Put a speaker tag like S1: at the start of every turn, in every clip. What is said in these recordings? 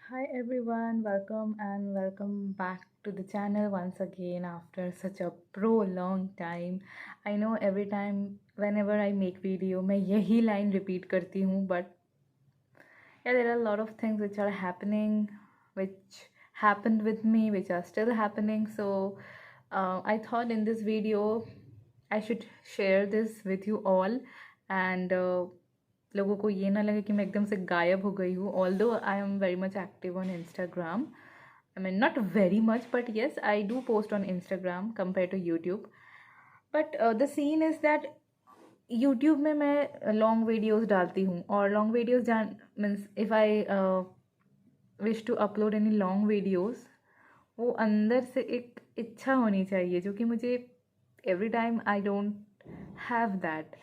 S1: Hi everyone, welcome and welcome back to the channel once again after such a prolonged time. I know every time whenever I make video मैं यही line repeat करती हूँ, but yeah, there are a lot of things which are happening, which happened with me, which are still happening. So I thought in this video I should share this with you all and लोगों को ये ना लगे कि मैं एकदम से गायब हो गई हूँ. Although I am very much active on Instagram, I mean not very much, but yes, I do post on Instagram compared to YouTube. But the scene is that YouTube में मैं लॉन्ग वीडियोस डालती हूँ और long videos जान means if I wish to upload any long videos, वो अंदर से एक इच्छा होनी चाहिए जो कि मुझे every time I don't have that.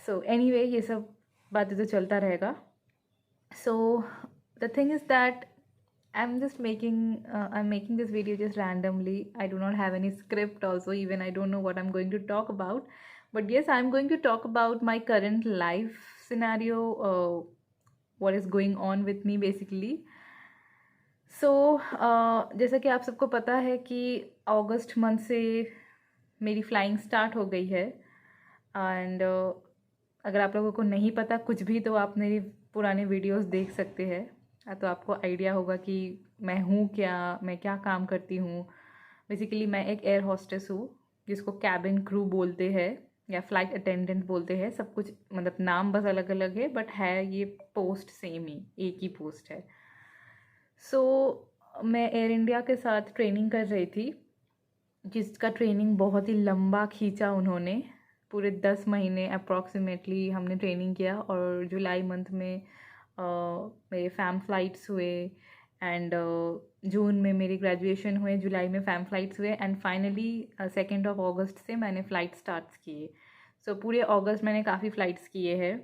S1: So anyway ये सब बातें तो चलता रहेगा. So the thing is that I'm making this video just randomly. I do not have any script also, even I don't know what I'm going to talk about. But yes, I'm going to talk about my current life scenario, what is going on with me basically. So जैसा कि आप सबको पता है कि अगस्त month से मेरी flying start हो गई है. एंड अगर आप लोगों को नहीं पता कुछ भी तो आप मेरी पुराने वीडियोस देख सकते हैं. तो आपको आइडिया होगा कि मैं हूँ क्या, मैं क्या काम करती हूँ. बेसिकली मैं एक एयर हॉस्टेस हूँ जिसको कैबिन क्रू बोलते हैं या फ्लाइट अटेंडेंट बोलते हैं. सब कुछ मतलब नाम बस अलग अलग है, बट है ये पोस्ट सेम ही, एक ही पोस्ट है. सो मैं एयर इंडिया के साथ ट्रेनिंग कर रही थी, जिसका ट्रेनिंग बहुत ही लंबा खींचा उन्होंने. पूरे 10 महीने अप्रॉक्सीमेटली हमने ट्रेनिंग किया और जुलाई मंथ में मेरे फैम फ्लाइट्स हुए एंड जून में मेरी ग्रेजुएशन हुए, जुलाई में फैम फ्लाइट्स हुए एंड फाइनली 2 अगस्त से मैंने फ़्लाइट स्टार्ट किए. सो पूरे अगस्त मैंने काफ़ी फ़्लाइट्स किए हैं,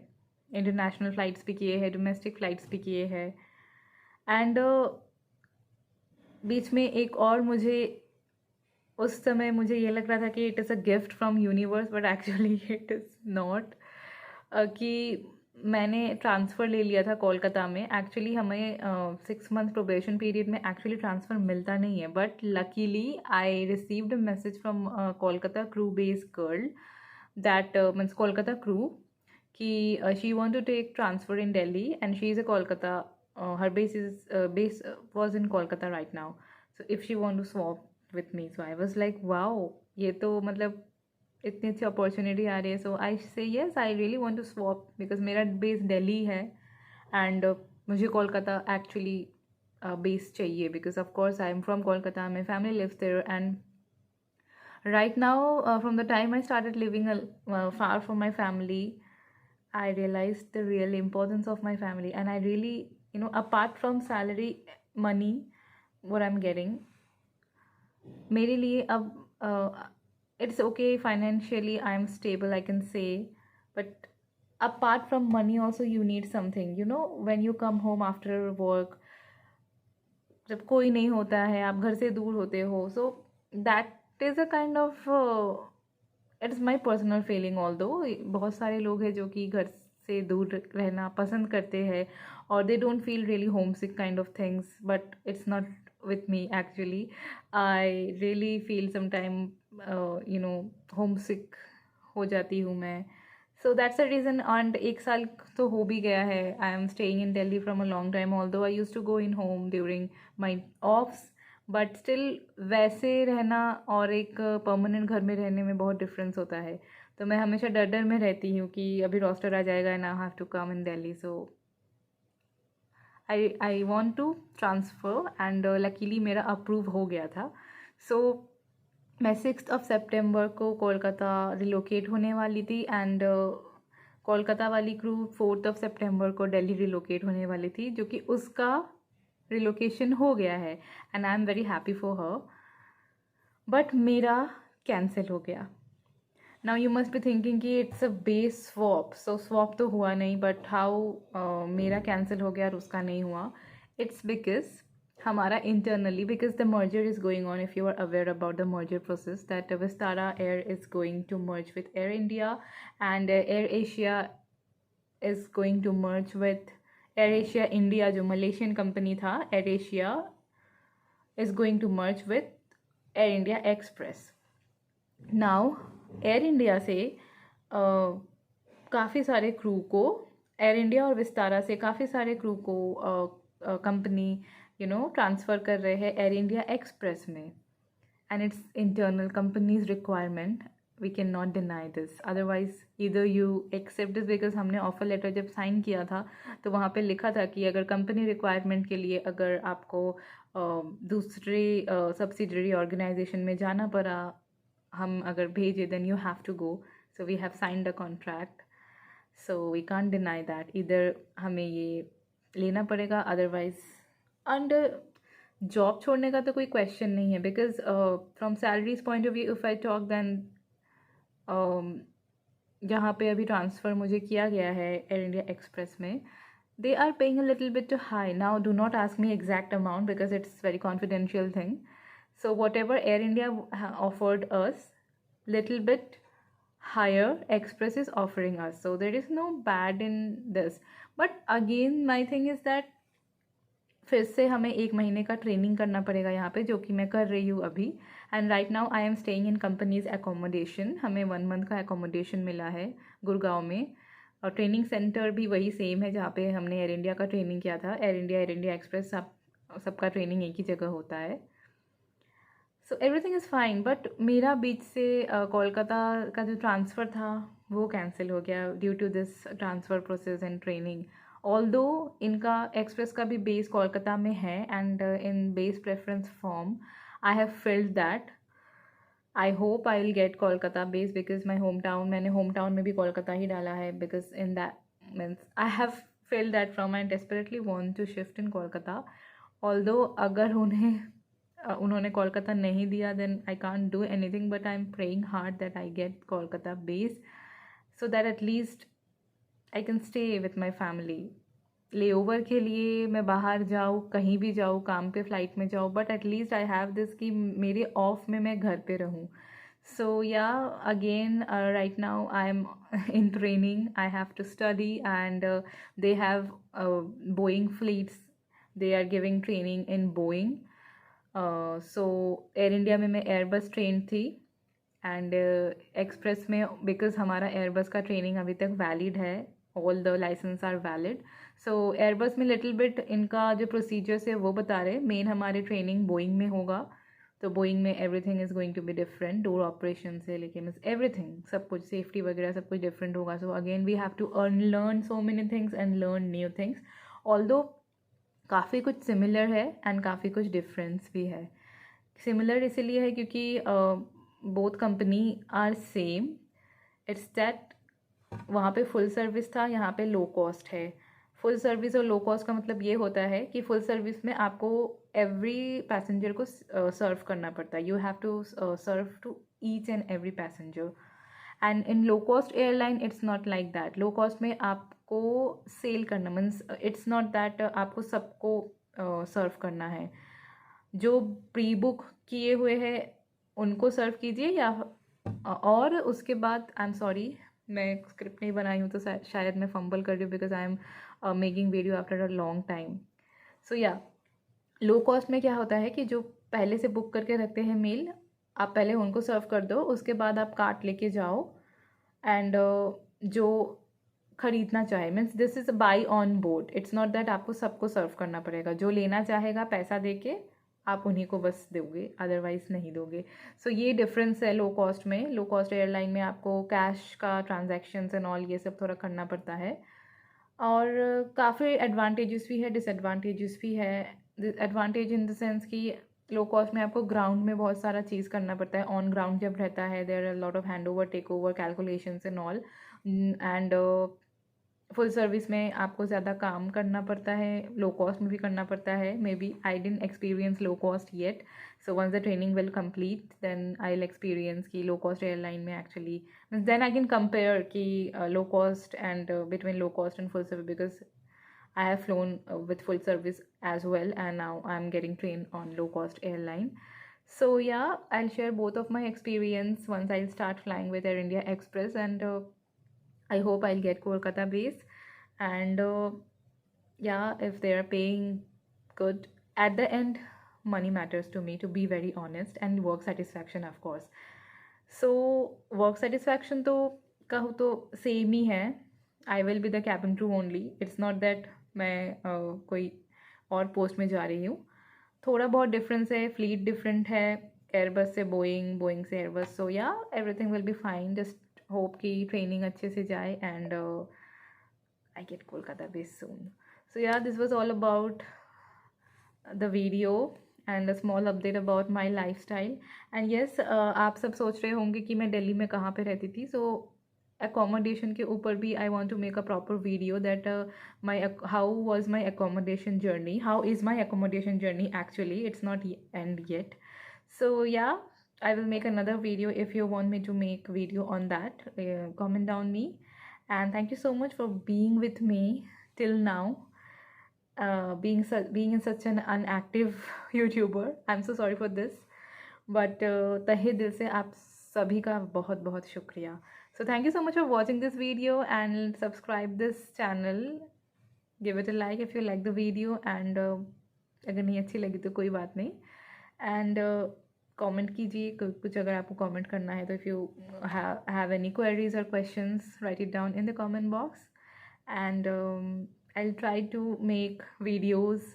S1: इंटरनेशनल फ़्लाइट्स भी किए हैं, डोमेस्टिक फ़्लाइट्स भी किए हैं. एंड बीच में एक और मुझे उस समय मुझे ये लग रहा था कि it is a gift from universe, but actually it is not. कि मैंने ट्रांसफ़र ले लिया था कोलकाता में. एक्चुअली हमें 6 मंथ प्रोबेशन पीरियड में एक्चुअली ट्रांसफ़र मिलता नहीं है, but luckily I received a message from Kolkata crew base girl that means Kolkata crew कि she want to take transfer in Delhi and she is a Kolkata, her base was in Kolkata right now. So if she want to swap with me. So I was like, wow, ये तो मतलब इतनी अच्छी opportunity आ रही है. So I say yes, I really want to swap because मेरा base Delhi है and मुझे कोलकाता एक्चुअली बेस चाहिए because of course I am from Kolkata, my family lives there and right now from the time I started living far from my family, I realized the real importance of my family. And I really, apart from salary, money, what I'm getting, मेरे लिए अब it's okay financially I am stable I can say, but apart from money also you need something, when you come home after work, जब कोई नहीं होता है, आप घर से दूर होते हो. So that is a kind of, it's my personal feeling. All दो बहुत सारे लोग हैं जो कि घर से दूर रहना पसंद करते हैं और they don't feel really home sick kind of things, but it's not with me actually. I really feel sometime homesick हो जाती हूँ मैं. So that's the reason. And एक साल तो हो भी गया है. I am staying in Delhi from a long time, although I used to go in home during my offs, but still वैसे रहना और एक परमानेंट घर में रहने में बहुत डिफरेंस होता है. तो मैं हमेशा डर डर में रहती हूँ कि अभी रोस्टर आ जाएगा and I have to come in Delhi. So I want to transfer and luckily मेरा अप्रूव हो गया था. सो मैं 6 सितंबर को कोलकाता रिलोकेट होने वाली थी एंड कोलकाता वाली क्रू 4 सितंबर को दिल्ली रिलोकेट होने वाली थी, जो कि उसका रिलोकेशन हो गया है and I am very happy for her. But मेरा कैंसिल हो गया. Now you must be thinking कि it's a base swap. So swap तो हुआ नहीं, बट हाउ मेरा कैंसिल हो गया और उसका नहीं हुआ. इट्स बिकॉज हमारा internally, because the merger is going on. If you are aware about the merger process, that Vistara air is going to merge with Air India and Air Asia is going to merge with Air Asia India जो Malaysian company था, Air Asia is going to merge with Air India Express. Now Air India से काफ़ी सारे crew को, air India और विस्तारा से काफ़ी सारे क्रू को कंपनी ट्रांसफ़र कर रहे हैं एयर इंडिया एक्सप्रेस में. And it's internal company's requirement. We cannot deny this. Otherwise, either you accept this, because हमने ऑफर लेटर जब साइन किया था तो वहाँ पे लिखा था कि अगर कंपनी रिक्वायरमेंट के लिए अगर आपको दूसरे सब्सिडरी ऑर्गेनाइजेशन में जाना पड़ा, हम अगर भेजे, then you have to go. So we have signed a contract, so we can't deny that. इधर हमें ये लेना पड़ेगा, अदरवाइज अंडर जॉब छोड़ने का तो कोई क्वेश्चन नहीं है. Because from salaries point of view if I talk, then जहाँ पे अभी ट्रांसफ़र मुझे किया गया है एयर इंडिया एक्सप्रेस में, they are paying a little bit too high. Now do not ask me exact amount because it's very confidential thing. So whatever Air India offered us, little bit higher Express is offering us. So there is no bad in this. But again my thing is that फिर से हमें 1 महीने का training करना पड़ेगा यहाँ पे, जो कि मैं कर रही हूँ अभी. And right now I am staying in companies accommodation. हमें 1 मंथ का एकोमोडेशन मिला है गुड़गांव में, और ट्रेनिंग सेंटर भी वही सेम है जहाँ पे हमने एयर इंडिया का ट्रेनिंग किया था. एयर इंडिया एक्सप्रेस सबका ट्रेनिंग एक ही जगह होता है. So everything is fine. But मेरा बीच से कोलकाता का जो ट्रांसफ़र था वो कैंसिल हो गया due to this transfer process and training. Although इनका एक्सप्रेस का भी बेस कोलकाता में है, and in base preference form I have filled that. I hope I will get Kolkata base, because my home town, मैंने होम टाउन में भी कोलकाता ही डाला है. Because in that means I have filled that from, I desperately want to shift in Kolkata. Although अगर उन्होंने कोलकाता नहीं दिया, then I can't do anything. But I am praying hard that I get Kolkata base, so that at least I can stay with my family. Layover के लिए मैं बाहर जाऊँ, कहीं भी जाऊँ, काम पे फ्लाइट में जाऊँ, but at least I have this कि मेरे ऑफ में मैं घर पे रहूँ. सो या again right now I am in training. I have to study, and they have Boeing fleets. They are giving training in Boeing. So Air India में मैं एयरबस ट्रेन थी, एंड एक्सप्रेस में बिकॉज हमारा एयरबस का training अभी तक valid है, all the license are valid. So Airbus में लिटिल बिट इनका जो प्रोसीजर्स है वो बता रहे. मेन हमारी ट्रेनिंग बोइंग में होगा, तो बोइंग में everything is going to be different. Door operation से लेके मीन्स एवरीथिंग, सब कुछ सेफ्टी वगैरह सब कुछ डिफरेंट होगा. So again we have to learn so many things and learn new things. Although काफ़ी कुछ सिमिलर है एंड काफ़ी कुछ डिफरेंस भी है. सिमिलर इसलिए है क्योंकि both company are same. It's that वहाँ पे फुल सर्विस था, यहाँ पे लो कॉस्ट है. फुल सर्विस और लो कॉस्ट का मतलब ये होता है कि फुल सर्विस में आपको एवरी पैसेंजर को सर्व करना पड़ता है. You have to serve to each and every passenger. And in low cost airline it's not like that. Low cost में आपको सेल करना मीन्स इट्स नॉट दैट आपको सबको सर्व करना है. जो प्री बुक किए हुए हैं उनको सर्व कीजिए, या और उसके बाद आई एम सॉरी मैं स्क्रिप्ट नहीं बनाई हूँ तो शायद मैं फंबल कर रही हूँ, because I am making video after a long time. So yeah low cost में क्या होता है कि जो पहले से बुक करके रखते हैं मील, आप पहले उनको सर्व कर दो, उसके बाद आप कार्ट लेके जाओ, एंड जो खरीदना चाहे means this is by on board. It's not that आपको सबको सर्व करना पड़ेगा. जो लेना चाहेगा पैसा दे के आप उन्हीं को बस दोगे, अदरवाइज नहीं दोगे. सो ये डिफरेंस है लो कॉस्ट में. लो कॉस्ट एयरलाइन में आपको कैश का ट्रांजैक्शंस एंड ऑल ये सब थोड़ा करना पड़ता है, और काफ़ी एडवांटेजेस भी है, डिसएडवांटेजेस भी है. एडवांटेज इन द सेंस कि लो कॉस्ट में आपको ग्राउंड में बहुत सारा चीज़ करना पड़ता है. ऑन ग्राउंड जब रहता है there are lot of hand over, take over, calculations and all. And full service में आपको ज़्यादा काम करना पड़ता है, लो कॉस्ट में भी करना पड़ता है. Maybe I didn't experience low cost yet, so once the training will complete then I will experience कि लो कॉस्ट एयरलाइन में actually then I can compare कि low cost and between low cost and full service, because I have flown with full service as well, and now I'm getting trained on low cost airline. So yeah, I'll share both of my experience once I'll start flying with Air India Express, and I hope I'll get Kolkata base. And yeah, if they are paying good, at the end, money matters to me, to be very honest, and work satisfaction, of course. So work satisfaction तो कहूँ तो same ही है. I will be the cabin crew only. It's not that मैं कोई और post में जा रही हूँ. थोड़ा बहुत डिफरेंस है, फ्लीट डिफरेंट है, एयरबस से बोइंग, बोइंग से एयरबस. सो या everything will be fine. Just hope कि ट्रेनिंग अच्छे से जाए and I get Kolkata based soon. So yeah, this was all about the video and a small update about my lifestyle. And yes, आप सब सोच रहे होंगे कि मैं दिल्ली में कहाँ पे रहती थी. So accommodation के ऊपर भी I want to make a proper video that how was my accommodation journey, how is my accommodation journey actually. It's not end yet. So yeah, I will make another video. If you want me to make video on that, comment down me. And thank you so much for being with me till now. Being in such an inactive YouTuber. I'm so sorry for this, but तहे दिल से आप सभी का बहुत बहुत शुक्रिया. So thank you so much for watching this video and subscribe this channel. Give it a like if you like the video, and अगर नहीं अच्छी लगी तो कोई बात नहीं. And कमेंट कीजिए कुछ अगर आपको कमेंट करना है तो. If you have any queries or questions, write it down in the comment box. And I'll try to make videos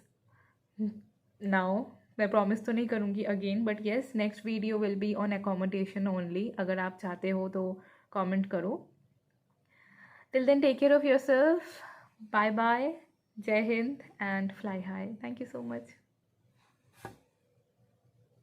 S1: now. मैं प्रॉमिस तो नहीं करूँगी again, but yes, next video will be on accommodation only. अगर आप चाहते हो तो comment करो. Till then, take care of yourself. Bye bye. जय हिंद and fly high. Thank you so much.